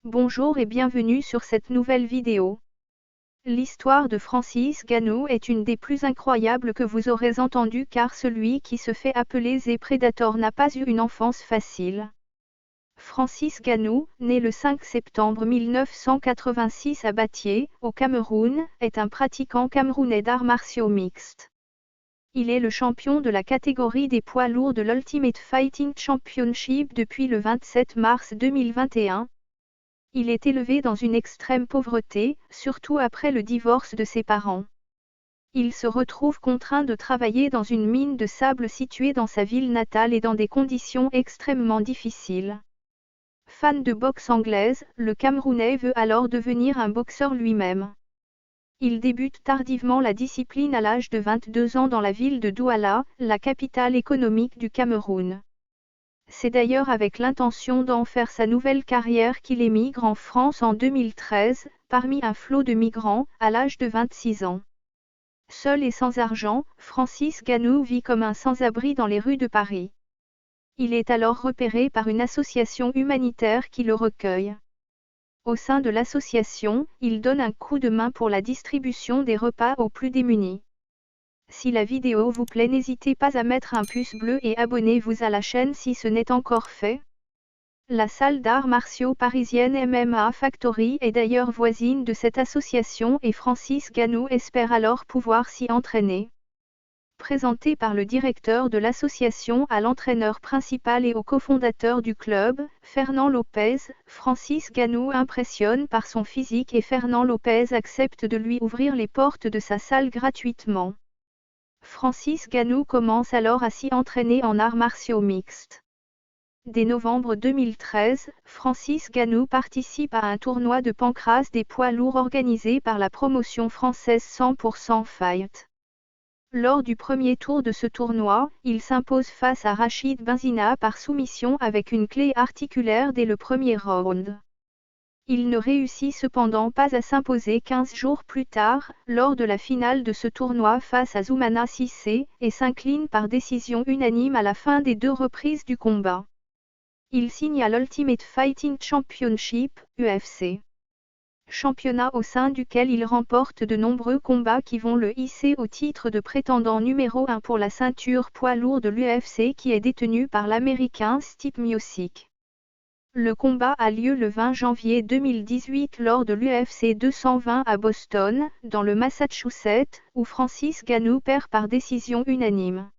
Bonjour et bienvenue sur cette nouvelle vidéo. L'histoire de Francis Ngannou est une des plus incroyables que vous aurez entendues car celui qui se fait appeler The Predator n'a pas eu une enfance facile. Francis Ngannou, né le 5 septembre 1986 à Battié, au Cameroun, est un pratiquant camerounais d'arts martiaux mixtes. Il est le champion de la catégorie des poids lourds de l'Ultimate Fighting Championship depuis le 27 mars 2021. Il est élevé dans une extrême pauvreté, surtout après le divorce de ses parents. Il se retrouve contraint de travailler dans une mine de sable située dans sa ville natale et dans des conditions extrêmement difficiles. Fan de boxe anglaise, le Camerounais veut alors devenir un boxeur lui-même. Il débute tardivement la discipline à l'âge de 22 ans dans la ville de Douala, la capitale économique du Cameroun. C'est d'ailleurs avec l'intention d'en faire sa nouvelle carrière qu'il émigre en France en 2013, parmi un flot de migrants, à l'âge de 26 ans. Seul et sans argent, Francis Ngannou vit comme un sans-abri dans les rues de Paris. Il est alors repéré par une association humanitaire qui le recueille. Au sein de l'association, il donne un coup de main pour la distribution des repas aux plus démunis. Si la vidéo vous plaît, n'hésitez pas à mettre un pouce bleu et abonnez-vous à la chaîne si ce n'est encore fait. La salle d'arts martiaux parisienne MMA Factory est d'ailleurs voisine de cette association et Francis Ngannou espère alors pouvoir s'y entraîner. Présenté par le directeur de l'association à l'entraîneur principal et au cofondateur du club, Fernand Lopez, Francis Ngannou impressionne par son physique et Fernand Lopez accepte de lui ouvrir les portes de sa salle gratuitement. Francis Ngannou commence alors à s'y entraîner en arts martiaux mixtes. Dès novembre 2013, Francis Ngannou participe à un tournoi de pancrace des poids lourds organisé par la promotion française 100% Fight. Lors du premier tour de ce tournoi, il s'impose face à Rachid Benzina par soumission avec une clé articulaire dès le premier round. Il ne réussit cependant pas à s'imposer 15 jours plus tard, lors de la finale de ce tournoi face à Zoumana Cissé, et s'incline par décision unanime à la fin des deux reprises du combat. Il signe à l'Ultimate Fighting Championship, UFC. Championnat au sein duquel il remporte de nombreux combats qui vont le hisser au titre de prétendant numéro 1 pour la ceinture poids lourd de l'UFC qui est détenue par l'Américain Stipe Miocic. Le combat a lieu le 20 janvier 2018 lors de l'UFC 220 à Boston, dans le Massachusetts, où Francis Ngannou perd par décision unanime.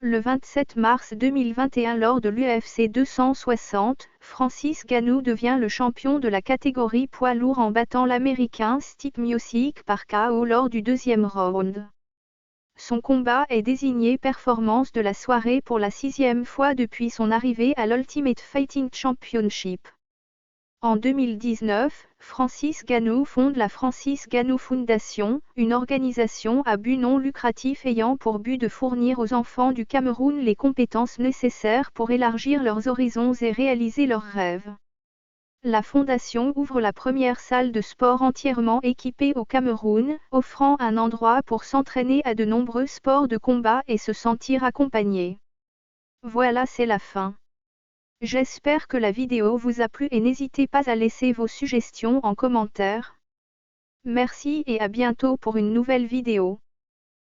Le 27 mars 2021 lors de l'UFC 260, Francis Ngannou devient le champion de la catégorie poids lourd en battant l'Américain Stipe Miocic par KO lors du deuxième round. Son combat est désigné performance de la soirée pour la 6e fois depuis son arrivée à l'Ultimate Fighting Championship. En 2019, Francis Ngannou fonde la Francis Ngannou Foundation, une organisation à but non lucratif ayant pour but de fournir aux enfants du Cameroun les compétences nécessaires pour élargir leurs horizons et réaliser leurs rêves. La fondation ouvre la première salle de sport entièrement équipée au Cameroun, offrant un endroit pour s'entraîner à de nombreux sports de combat et se sentir accompagné. Voilà, c'est la fin. J'espère que la vidéo vous a plu et n'hésitez pas à laisser vos suggestions en commentaire. Merci et à bientôt pour une nouvelle vidéo.